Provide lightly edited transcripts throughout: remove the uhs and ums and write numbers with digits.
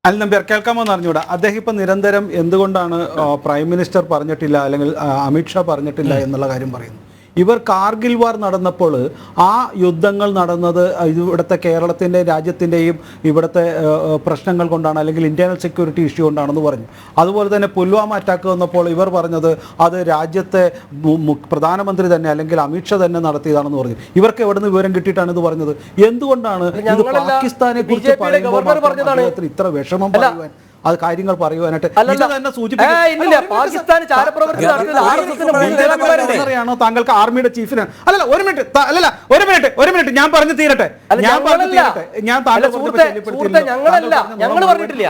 അനിൽ നമ്പ്യാർ കേൾക്കാമോ എന്ന് അറിഞ്ഞൂടാ. അദ്ദേഹം ഇപ്പം നിരന്തരം എന്തുകൊണ്ടാണ് പ്രൈം മിനിസ്റ്റർ പറഞ്ഞിട്ടില്ല അല്ലെങ്കിൽ അമിത്ഷാ പറഞ്ഞിട്ടില്ല എന്നുള്ള കാര്യം പറയുന്നു. ഇവർ കാർഗിൽ വാർ നടന്നപ്പോൾ ആ യുദ്ധങ്ങൾ നടന്നത് ഇവിടുത്തെ കേരളത്തിൻ്റെ രാജ്യത്തിൻ്റെയും ഇവിടുത്തെ പ്രശ്നങ്ങൾ കൊണ്ടാണ്, അല്ലെങ്കിൽ ഇൻറ്റേർണൽ സെക്യൂരിറ്റി ഇഷ്യൂ കൊണ്ടാണെന്ന് പറഞ്ഞു. അതുപോലെ തന്നെ പുൽവാമ അറ്റാക്ക് വന്നപ്പോൾ ഇവർ പറഞ്ഞത് അത് രാജ്യത്തെ പ്രധാനമന്ത്രി തന്നെ അല്ലെങ്കിൽ അമിത്ഷാ തന്നെ നടത്തിയതാണെന്ന് പറഞ്ഞു. ഇവർക്ക് എവിടെ നിന്ന് വിവരം കിട്ടിയിട്ടാണ് ഇത് പറഞ്ഞത്? എന്തുകൊണ്ടാണ് ഇത് പാകിസ്ഥാനെ കുറിച്ച് പറയുമ്പോൾ ഇത്ര വിഷമം പറയുവാൻ, അത് കാര്യങ്ങൾ പറയുവാനായിട്ട് ാണോ താങ്കൾക്ക് ആർമിയുടെ ചീഫിന്? അല്ലല്ല ഒരു മിനിറ്റ് ഞാൻ പറഞ്ഞു തീരട്ടെ.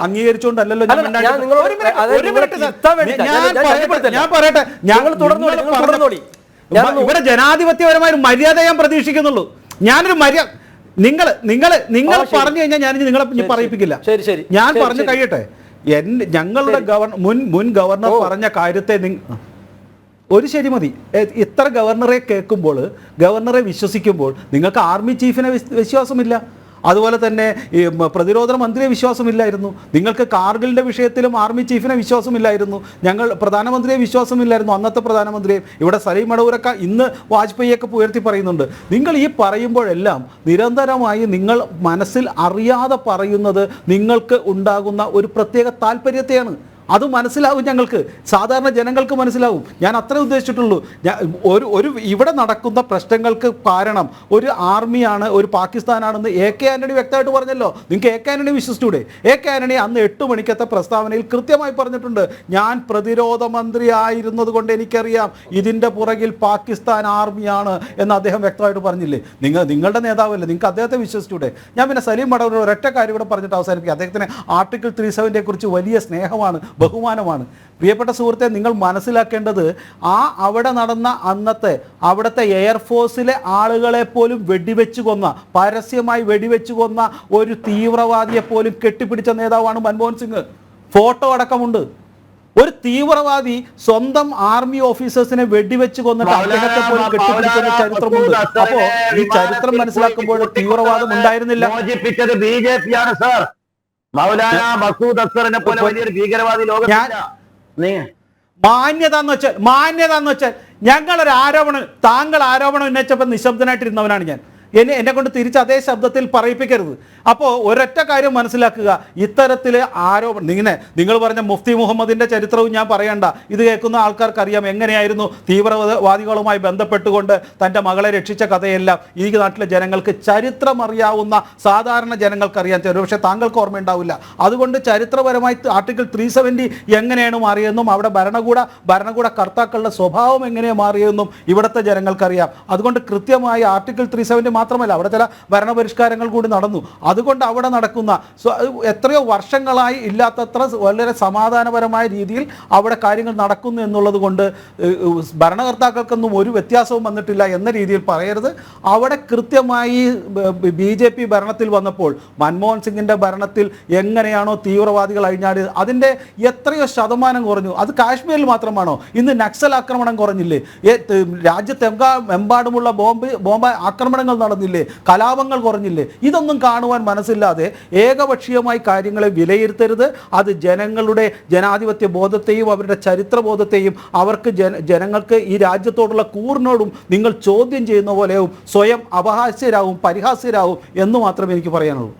അംഗീകരിച്ചുകൊണ്ടല്ലോ ഞാൻ പറയട്ടെ. ഇവിടെ ജനാധിപത്യപരമായ ഒരു മര്യാദ ഞാൻ പ്രതീക്ഷിക്കുന്നുള്ളൂ. ഞാനൊരു മര്യാദ നിങ്ങൾ പറഞ്ഞു കഴിഞ്ഞാൽ ഞാൻ നിങ്ങളെ പറയിപ്പിക്കില്ല. ഞാൻ പറഞ്ഞു കഴിയട്ടെ. ഞങ്ങളുടെ മുൻ ഗവർണർ പറഞ്ഞ കാര്യത്തെ ഒരു ശരി മതി. ഇത്ര ഗവർണറെ കേൾക്കുമ്പോൾ, ഗവർണറെ വിശ്വസിക്കുമ്പോൾ നിങ്ങൾക്ക് ആർമി ചീഫിനെ വിശ്വാസമില്ല, അതുപോലെ തന്നെ ഈ പ്രതിരോധ മന്ത്രിയെ വിശ്വാസമില്ലായിരുന്നു, നിങ്ങൾക്ക് കാർഗിലിൻ്റെ വിഷയത്തിലും ആർമി ചീഫിനെ വിശ്വാസമില്ലായിരുന്നു, ഞങ്ങൾ പ്രധാനമന്ത്രിയെ വിശ്വാസമില്ലായിരുന്നു, അന്നത്തെ പ്രധാനമന്ത്രിയെയും. ഇവിടെ സലീം മടവൂരൊക്കെ ഇന്ന് വാജ്പേയിയൊക്കെ ഉയർത്തി പറയുന്നുണ്ട്. നിങ്ങൾ ഈ പറയുമ്പോഴെല്ലാം നിരന്തരമായി നിങ്ങൾ മനസ്സിൽ അറിയാതെ പറയുന്നത് നിങ്ങൾക്ക് ഉണ്ടാകുന്ന ഒരു പ്രത്യേക താല്പര്യത്തെയാണ്. അത് മനസ്സിലാവും, ഞങ്ങൾക്ക് സാധാരണ ജനങ്ങൾക്ക് മനസ്സിലാവും. ഞാൻ അത്രേ ഉദ്ദേശിച്ചിട്ടുള്ളൂ. ഒരു ഇവിടെ നടക്കുന്ന പ്രശ്നങ്ങൾക്ക് കാരണം ഒരു ആർമിയാണ്, ഒരു പാകിസ്ഥാനാണെന്ന് AK ആന്റണി വ്യക്തമായിട്ട് പറഞ്ഞല്ലോ. നിങ്ങൾക്ക് AK ആന്റണി വിശ്വസിച്ചൂടെ? AK ആന്റണി അന്ന് 8 മണിക്കത്തെ പ്രസ്താവനയിൽ കൃത്യമായി പറഞ്ഞിട്ടുണ്ട്, ഞാൻ പ്രതിരോധ മന്ത്രി ആയിരുന്നത് കൊണ്ട് എനിക്കറിയാം ഇതിൻ്റെ പുറകിൽ പാകിസ്ഥാൻ ആർമിയാണ് എന്ന് അദ്ദേഹം വ്യക്തമായിട്ട് പറഞ്ഞില്ലേ? നിങ്ങളുടെ നേതാവല്ലേ, നിങ്ങൾക്ക് അദ്ദേഹത്തെ വിശ്വസിച്ചൂടെ? ഞാൻ പിന്നെ സലീം മടവൂർ ഒരൊറ്റ കാര്യം കൂടെ പറഞ്ഞിട്ട് അവസാനിപ്പിക്കുക. അദ്ദേഹത്തിന് ആർട്ടിക്കിൾ 370 കുറിച്ച് വലിയ സ്നേഹമാണ്, ബഹുമാനമാണ്. പ്രിയപ്പെട്ട സുഹൃത്തെ, നിങ്ങൾ മനസ്സിലാക്കേണ്ടത് അവിടെ നടന്ന അവിടുത്തെ എയർഫോഴ്സിലെ ആളുകളെ പോലും വെടിവെച്ച് കൊന്ന, പരസ്യമായി വെടിവെച്ച് കൊന്ന ഒരു തീവ്രവാദിയെ പോലും കെട്ടിപ്പിടിച്ച നേതാവാണ് മൻമോഹൻ സിംഗ്. ഫോട്ടോ അടക്കമുണ്ട്. ഒരു തീവ്രവാദി സ്വന്തം ആർമി ഓഫീസേഴ്സിനെ വെടിവെച്ച് കൊന്നിട്ട് അദ്ദേഹത്തെ പോലും കെട്ടിപ്പിടിക്കുന്ന ചരിത്രമുണ്ട്. അപ്പോ ഈ ചരിത്രം മനസ്സിലാക്കുമ്പോൾ തീവ്രവാദം ഉണ്ടായിരുന്നില്ല. മൗലാന മസൂദ് അസ്ഹറിനെ പോലെ വലിയൊരു ഭീകരവാദി മാന്യത എന്ന് വെച്ചാൽ ഞങ്ങളൊരു ആരോപണം, താങ്കൾ ആരോപണം ഉന്നയിച്ചപ്പോൾ നിശബ്ദനായിട്ടിരുന്നവനാണ് ഞാൻ. എന്നെ കൊണ്ട് തിരിച്ച് അതേ ശബ്ദത്തിൽ പറയിപ്പിക്കരുത്. അപ്പോൾ ഒരൊറ്റ കാര്യം മനസ്സിലാക്കുക, ഇത്തരത്തിൽ ആരോപണം നിങ്ങൾ പറഞ്ഞ മുഫ്തി മുഹമ്മദിൻ്റെ ചരിത്രവും ഞാൻ പറയണ്ട. ഇത് കേൾക്കുന്ന ആൾക്കാർക്കറിയാം എങ്ങനെയായിരുന്നു തീവ്രവാദികളുമായി ബന്ധപ്പെട്ടുകൊണ്ട് തൻ്റെ മകളെ രക്ഷിച്ച കഥയെല്ലാം ഈ നാട്ടിലെ ജനങ്ങൾക്ക് ചരിത്രം അറിയാവുന്ന സാധാരണ ജനങ്ങൾക്കറിയാൻ തരും. പക്ഷേ താങ്കൾക്ക് ഓർമ്മയുണ്ടാവില്ല. അതുകൊണ്ട് ചരിത്രപരമായി ആർട്ടിക്കിൾ 370 എങ്ങനെയാണ് മാറിയെന്നും അവിടെ ഭരണകൂട കർത്താക്കളുടെ സ്വഭാവം എങ്ങനെയാണ് മാറിയെന്നും ഇവിടുത്തെ ജനങ്ങൾക്കറിയാം. അതുകൊണ്ട് കൃത്യമായി ആർട്ടിക്കിൾ 370 മാത്രമല്ല, അവിടെ ചില ഭരണപരിഷ്കാരങ്ങൾ കൂടി നടന്നു. അതുകൊണ്ട് അവിടെ നടക്കുന്ന എത്രയോ വർഷങ്ങളായി ഇല്ലാത്തത്ര വളരെ സമാധാനപരമായ രീതിയിൽ അവിടെ കാര്യങ്ങൾ നടക്കുന്നു എന്നുള്ളത് കൊണ്ട് ഭരണകർത്താക്കൾക്കൊന്നും ഒരു വ്യത്യാസവും വന്നിട്ടില്ല എന്ന രീതിയിൽ പറയരുത്. അവിടെ കൃത്യമായി BJP ഭരണത്തിൽ വന്നപ്പോൾ, മൻമോഹൻ സിംഗിൻ്റെ ഭരണത്തിൽ എങ്ങനെയാണോ തീവ്രവാദികൾ അഴിഞ്ഞാടിയത് അതിൻ്റെ എത്രയോ ശതമാനം കുറഞ്ഞു. അത് കാശ്മീരിൽ മാത്രമാണോ? ഇന്ന് നക്സൽ ആക്രമണം കുറഞ്ഞില്ലേ? രാജ്യത്തെമ്പാടുമുള്ള ബോംബ് ആക്രമണങ്ങൾ നടന്നില്ലേ? കലാപങ്ങൾ കുറഞ്ഞില്ലേ? ഇതൊന്നും കാണുവാൻ മനസ്സില്ലാതെ ഏകപക്ഷീയമായി കാര്യങ്ങളെ വിലയിരുത്തരുത്. അത് ജനങ്ങളുടെ ജനാധിപത്യ ബോധത്തെയും അവരുടെ ചരിത്രബോധത്തെയും അവർക്ക് ജനങ്ങൾക്ക് ഈ രാജ്യത്തോടുള്ള കൂറിനോടും നിങ്ങൾ ചോദ്യം ചെയ്യുന്ന പോലെയും സ്വയം അപഹാസ്യരാകും, പരിഹാസ്യരാകും എന്ന് മാത്രമേ എനിക്ക് പറയാനുള്ളൂ.